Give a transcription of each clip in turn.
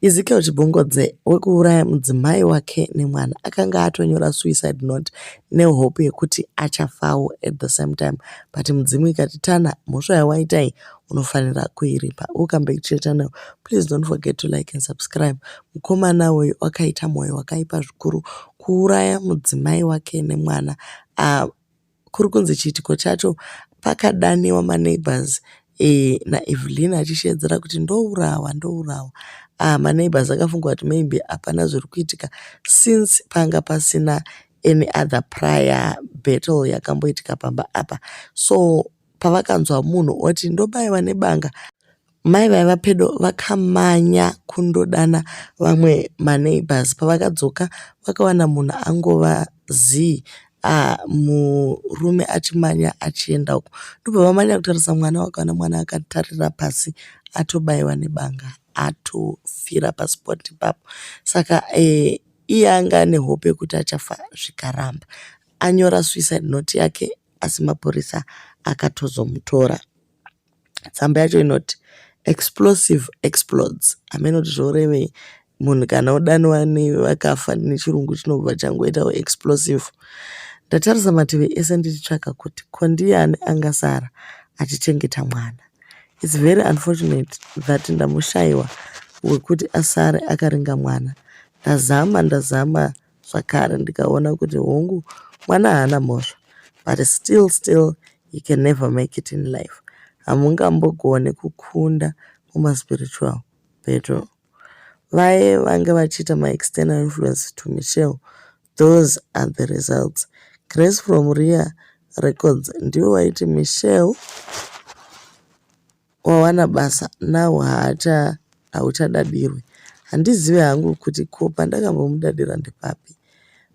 Ezekiel Chibongodze wekuuraya mudzimai wake nemwana akanga atonyora suicide note nehope yekuti achafawo at the same time, but mudzimu ikati Tana, mhosva yawaita iyi unofanira kuiripa. Welcome back to your channel. Please don't forget to like and subscribe. Mukomana uyu wakaita mwoyo wakaipa zvikuru kuuraya mudzimai wake nemwana. Kuri kunzi chiitiko chacho pakadaniwa maneighbors naEvelyn achishedzera kuti ndourawa. Maneighbors akafunga kuti maybe hapana zviri kuitika since panga pasina any other prior battle yakamboitika pamba apa. So pavakanzwa munhu oti ndobayiwa nebanga, mai vaiva pedo vakamanya kundodana vamwe maneighbors. Pavakadzoka vakawana munhu angova zii, murume achimanya achienda uko. Ndobva vamanya kutarisa mwana, vakaona mwana akatarira pasi atobayiwa nebanga, atofira pasipoti ipapo. Saka iye anga ane hope yekuti achafa zvikaramba. Anyora suicide note yake asi mapurisa akatozomutora. Tsamba yacho inoti explosive explodes. Ameno kuti zvorevei munhu kana udaniwa nevakafa nechirungu chinobva changoitawo explosive. Ndatarisa mativi ese ndichitsvaka kuti ko ndiani angasara achichengeta mwana. It's very unfortunate that ndamushayiwa wekuti asare akaringa mwana. Ndazama zvakare ndikaona kuti hongu mwana haana mhosva, but still you can never make it in life. Hamungambogone kukunda mumaspiritual battle. Vaye vange vachiita ma-external influence to Michelle. Those are the results. Grace from Ria Records ndiwo waiti Michelle wawana basa nawo hauchadadirwi. Handizive hangu kuti ko pandakambomudadira ndepapi.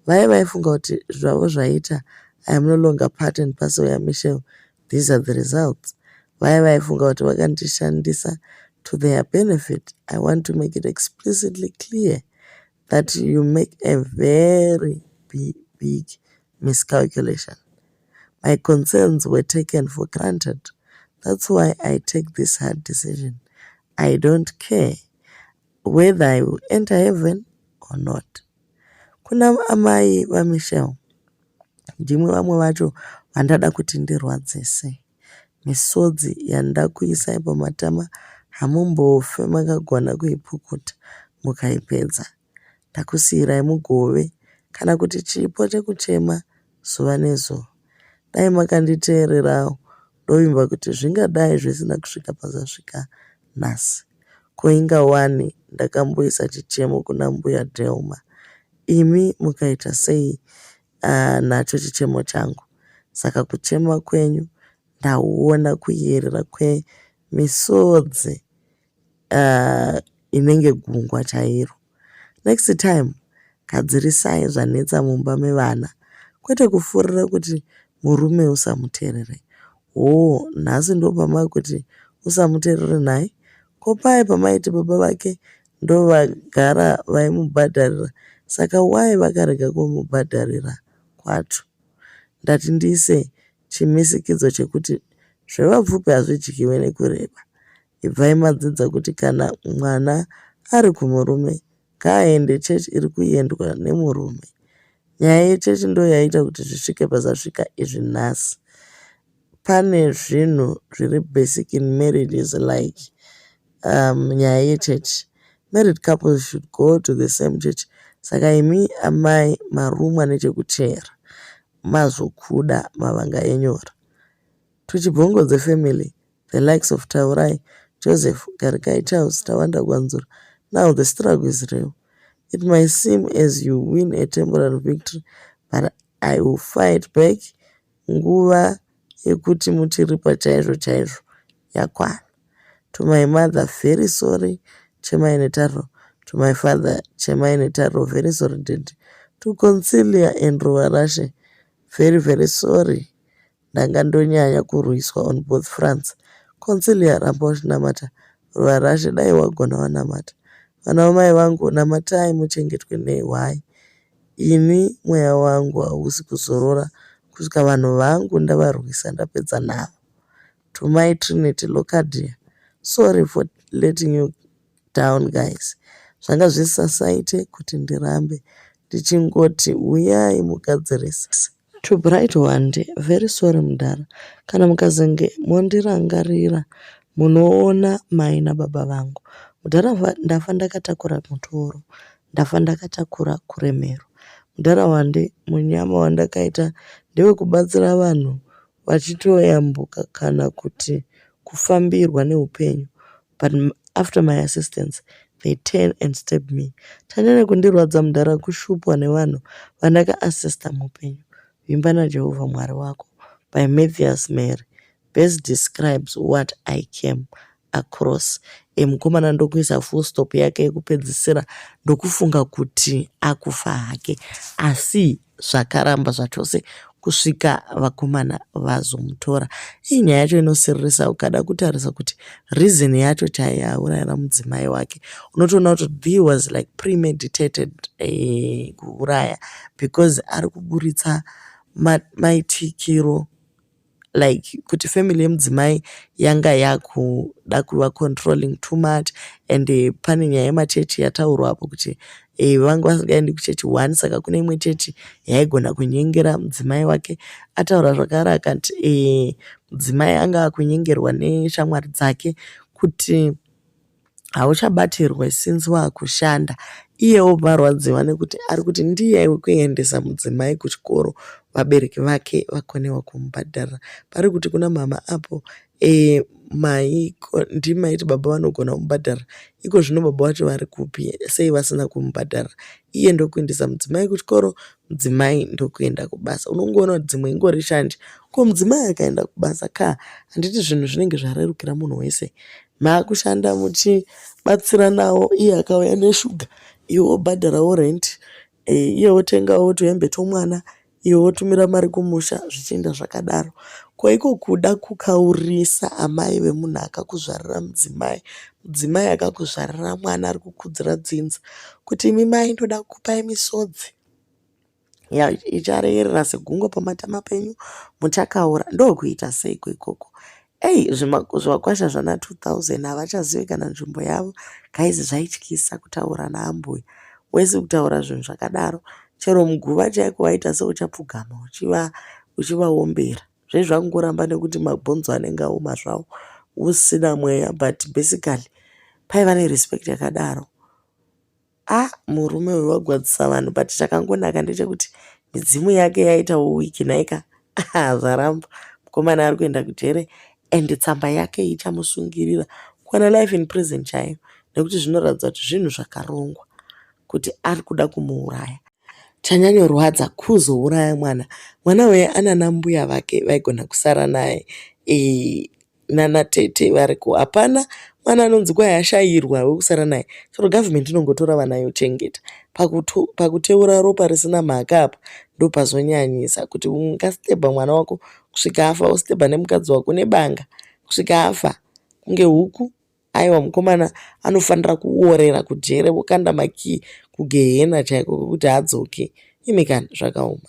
Vaye vaifunga kuti zvavo zvaita I am no longer part and parcel yaMichelle. These are the results. Vaye vaifunga kuti vakandishandisa to their benefit. I want to make it explicitly clear that you make a very big miscalculation. My concerns were taken for granted. That's why I take this hard decision. I don't care whether I will enter heaven or not. Kuna amai vaMichelle, ndimwe vamwe vacho vandada kuti ndirwadzise. Misodzi yandakuisai pamatama hamumbofe makagona kuipukuta mukaipedza. Ndakusiyirai mugove kana kuti chipo chekuchema zuva nezuva. Dai makanditeererawo ndovimba kuti zvingadai zvisina kusvika pazasvika nhasi. Koinga wani ndakamboisa chichemo kuna mbuya Delma. Imi mukaita sei nacho chichemo changu? Saka kuchema kwenyu ndauona kuyerera kwemisodzi inenge gungwa chairo. Next time gadzirisai zvanetsa mumba mevana, kwete kufurira kuti murume usamuteerere. Nhasi ndopamai kuti usamuteerere naye. Kopai pamaiti baba vake ndovagara vaimubhadharira, saka wai vakarega kumubhadharira kwacho. Ndati ndiise chimisikidzo chekuti zvevapfupi hazvidyiwe nekureba. Ibvai madzidza kuti kana mwana ari kumurume ngaaende chechi iri kuendwa nemurume. Nyaya yechechi ndo yaita kuti zvisvike pasasvika izvi nhasi. Pane zvinhu zviri basic in marriages like nyaya yechechi. Married couples should go to the same church. Saka imi amai marumwa nechekuchera mazokuda mavanga enyora. To Chibongodze family, the likes of Taurai, Joseph, Garikai Charles, Tawanda Gwanzura. Now the struggle is real. It might seem as you win a temporary victory, but I will fight back. Nguva yekuti mutiripa chaizvo yakwana. To my mother, very sorry, Chema Inetaro. To my father, Chema Inetaro, very sorry, Daddy. To Concilia and Ruarashe, very sorry. Ndangandonyanya kurwiswa on both fronts. Concilia ramba uchinamata, Ruarashe dai wagona wanamata. Vana vamai vangu namatai muchengetwe nehwai. Ini mweya wangu hausi kuzorora kusvika vanhu vangu ndavarwisa ndapedza navo. To my Trinity Locadia, sorry for letting you down guys. zvanga zvisasaite kuti ndirambe ndichingoti uyai mugadzirisa. To bright one day, very sorry mudhara, kana mukazenge mondirangarira munoona mai nababa vangu. Mudhara ndafa ndakatakura mutoro, ndafa ndakatakura kuremero. Mudhara wande munyama wandakaita ndewekubatsira vanhu vachitoyambuka kana kuti kufambirwa neupenyu. But after my assistance, they turn and stab me. Tanyanya kundirwadza mudhara kushupwa nevanhu vandaka-assista muupenyu. Vimba naJehovha Mwari wako by Matthias Mary best describes what I came across. Mukomana ndokuisa full stop yake yekupedzisira ndokufunga kuti akufa hake, asi zvakaramba zvachose kusvika vakomana vazomutora. Iyi nyaya yacho inosiririsa ukada kutarisa kuti reason yacho chaiaurayira mudzimai wake. Unotoona kuti this was like premeditated kuuraya, because ari kuburitsa maitikiro like kuti family yemudzimai yanga yakuda kuva controlling too much, and pane nyaya yemachechi yataurwa apo kuti vanga vasingaendi kuchechi 1, saka kune imwe chechi yaigona kunyengera mudzimai wake. Ataura zvakare akati mudzimai anga akunyengerwa neshamwari dzake kuti hauchabatirwe since waakushanda. Iyewo marwadziwa nekuti ari kuti ndiye wekuendesa mudzimai kuchikoro, vabereki vake vakonewa kumubhadharira. Pari kuti kuna mama apo ndimaiti baba vanogona kumubhadharira, iko zvino baba vacho vari kupi, sei vasina kumubhadharira? Iye ndokuendesa mudzimai kuchikoro, mudzimai ndokuenda kubasa. Unongoona kuti dzimwe ingori shanje, ko mudzimai akaenda kubasa ka, handiti zvinhu zvinenge zvarerukira munhu wese. Maakushanda muchibatsiranawo, iye akauya neshuga, iwe wobhadharawo rent, iye wotengawo tuhembe twomwana, iwe wotumira mari kumusha, zvichienda zvakadaro. Ko iko kuda kukaurisa amai vemunhu akakuzvarira mudzimai, mudzimai akakuzvarira mwana ari kukudzira dzinza, kuti imi mai ndoda kukupai misodzi ichareyerera segungwa pamatama penyu, muchakaura. Ndokuita seiko ikoko? Zvimakwasha zvana 2000 havachazivi kana nzvimbo yavo. Kaizi zvaityisa kutaura naambuya, wese kutaura zvinhu zvakadaro, chero muguva chaiko waita seuchapfugama uchivaombera. Zvezvakungoramba nekuti mabhonzo anenge aoma zvavo, usina mweya, but basically paiva nerespect yakadaro. Murume uyu wagwadzisa vanhu, but chakangonaka ndechekuti midzimu yake yaitawo wiki naika zvaramba. Mukomana ari kuenda kujere, and tsamba yake ichamusungirira kuwana life in prison chaiyo, nekuti zvinoratidza kuti zvinhu zvakarongwa kuti ari kuda kumuuraya. Chanyanyorwadza kuzouraya mwana. Mwana uye ana mbuya vake vaigona kusara naye, nanatete variko. Hapana mwana anonzi kwai ashayirwa wekusara naye, chero government inongotora vana yochengeta. Pakuteura ropa risina mhaka apa ndopazonyanyisa, kuti ungasitebha mwana wako kusvika afa, usitebha nemukadzi wako nebanga kusvika afa, kunge huku. Aiwa, mukomana anofanira kuorera kujere, vokanda makii kugehena chaiko, kuti hadzoke. Imi kana zvakaoma.